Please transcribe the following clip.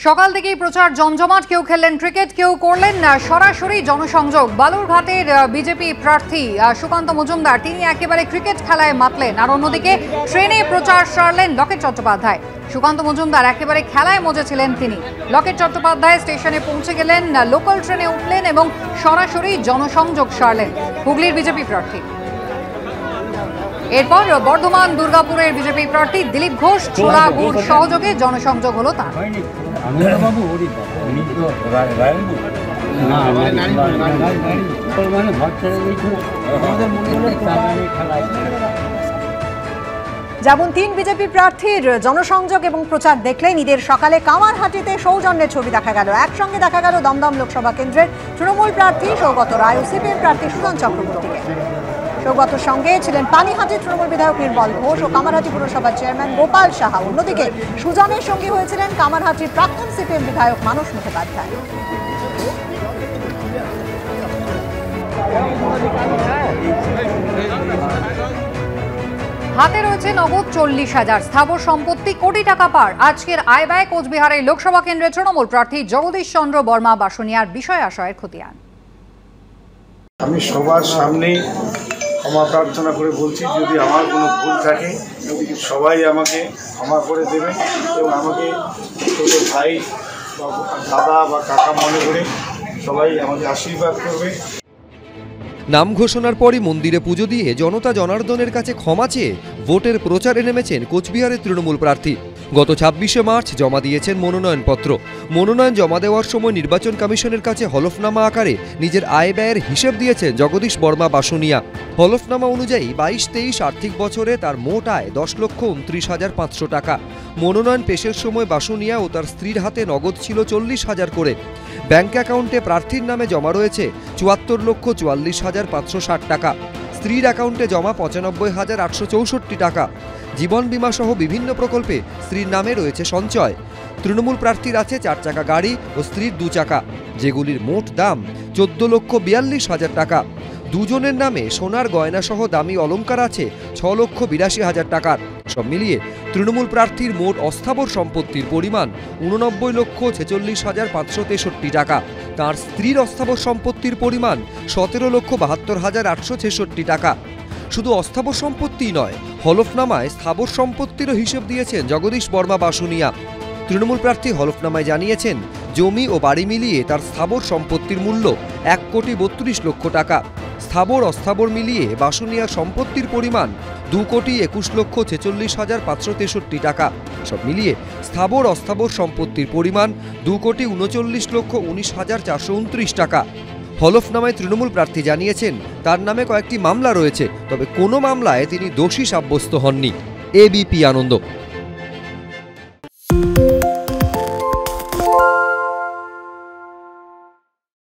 সকাল থেকেই প্রচার জমজমাট, কেউ খেললেন ক্রিকেট, কেউ করলেন সরাসরি জনসংযোগ। বালুরঘাটের বিজেপি প্রার্থী সুকান্ত মজুমদার তিনি একেবারে ক্রিকেট খেলায় মাতলেন, আর অন্যদিকে ট্রেনে প্রচার সারলেন লকেট চট্টোপাধ্যায়। সুকান্ত মজুমদার একেবারে খেলায় মজেছিলেন তিনি। লকেট চট্টোপাধ্যায় স্টেশনে পৌঁছে গেলেন, লোকাল ট্রেনে উঠলেন এবং সরাসরি জনসংযোগ সারলেন হুগলির বিজেপি প্রার্থী। এরপর বর্ধমান দুর্গাপুরের বিজেপি প্রার্থী দিলীপ ঘোষ ছোলা গুড় সহযোগে জনসংযোগ হলো তার। যেমন 3 বিজেপি প্রার্থীর জনসংযোগ এবং প্রচার দেখলেন ঈদের সকালে কামারহাটিতে সৌজন্যের ছবি দেখা গেল। একসঙ্গে দেখা গেল দমদম লোকসভা কেন্দ্রের তৃণমূল প্রার্থী সৌগত রায় ও সিপিএম প্রার্থী সুজন চক্রবর্তীকে। সৌগতর সঙ্গে ছিলেন পানিহাটির তৃণমূল বিধায়ক নির্মল ঘোষ ও কামারহাটি পুরসভার চেয়ারম্যান গোপাল সাহা। অন্যদিকে সুজনের সঙ্গী হয়েছিলেন কামারহাটির প্রাক্তন সিপিএম বিধায়ক মানস মুখোপাধ্যায়। হাতে রয়েছে নগদ 40,000, স্থাবর সম্পত্তি কোটি টাকা পার। আজকের আয় ব্যয় কোচবিহারের লোকসভা কেন্দ্রের তৃণমূল প্রার্থী জগদীশ চন্দ্র বর্মা বাসনিয়ার বিষয় আশয়ের খতিয়ান। আমি সবার সামনেই ক্ষমা প্রার্থনা করে বলছি, যদি আমার কোনো ভুল থাকে সবাই আমাকে ক্ষমা করে দেবে এবং আমাকে ছোটো ভাই বা দাদা বা কাকা মনে করে সবাই আমাকে আশীর্বাদ করবে। নাম ঘোষণার পরই মন্দিরে পুজো দিয়ে জনতা জনার্দনের কাছে ক্ষমা চেয়ে ভোটের প্রচারে নেমেছেন কোচবিহারের তৃণমূল প্রার্থী। গত 26শে মার্চ জমা দিয়েছেন মনোনয়নপত্র। মনোনয়ন জমা দেওয়ার সময় নির্বাচন কমিশনের কাছে হলফনামা আকারে নিজের আয় ব্যয়ের হিসেব দিয়েছেন জগদীশ বর্মা বাসনিয়া। হলফনামা অনুযায়ী 22-23 আর্থিক বছরে তার মোট আয় 10,29,500 টাকা। মনোনয়ন পেশের সময় বাসনিয়া ও তার স্ত্রীর হাতে নগদ ছিল 40,000 করে। ব্যাংক অ্যাকাউন্টে প্রার্থীর নামে জমা রয়েছে 74,44,560 টাকা। স্ত্রীর অ্যাকাউন্টে জমা 95,864 টাকা। জীবন বীমা সহ বিভিন্ন প্রকল্পে স্ত্রীর নামে রয়েছে সঞ্চয়। তৃণমূল প্রার্থীর আছে 4 চাকা গাড়ি ও স্ত্রীর 2 চাকা, যেগুলির মোট দাম 14,42,000 টাকা। দুজনের নামে সোনার গয়না সহ দামি অলংকার আছে 6,82,000 টাকার। সব মিলিয়ে তৃণমূল প্রার্থীর মোট অস্থাবর সম্পত্তির পরিমাণ 89,46,563 টাকা। তাঁর স্ত্রীর অস্থাবর সম্পত্তির পরিমাণ 17,72,866 টাকা। শুধু অস্থাবর সম্পত্তিই নয়, হলফনামায় স্থাবর সম্পত্তিরও হিসেব দিয়েছেন জগদীশ বর্মা বাসনিয়া। তৃণমূল প্রার্থী হলফনামায় জানিয়েছেন জমি ও বাড়ি মিলিয়ে তার স্থাবর সম্পত্তির মূল্য 1,32,00,000 টাকা। স্থাবর অস্থাবর মিলিয়ে বাসনিয়ার সম্পত্তির পরিমাণ 2,21,46,563 টাকা। সব মিলিয়ে স্থাবর অস্থাবর সম্পত্তির পরিমাণ 2,39,19,429 টাকা। হলফনামায় তৃণমূল প্রার্থী জানিয়েছেন তার নামে কয়েকটি মামলা রয়েছে, তবে কোনো মামলায় তিনি দোষী সাব্যস্ত হননি। এবিপি আনন্দ।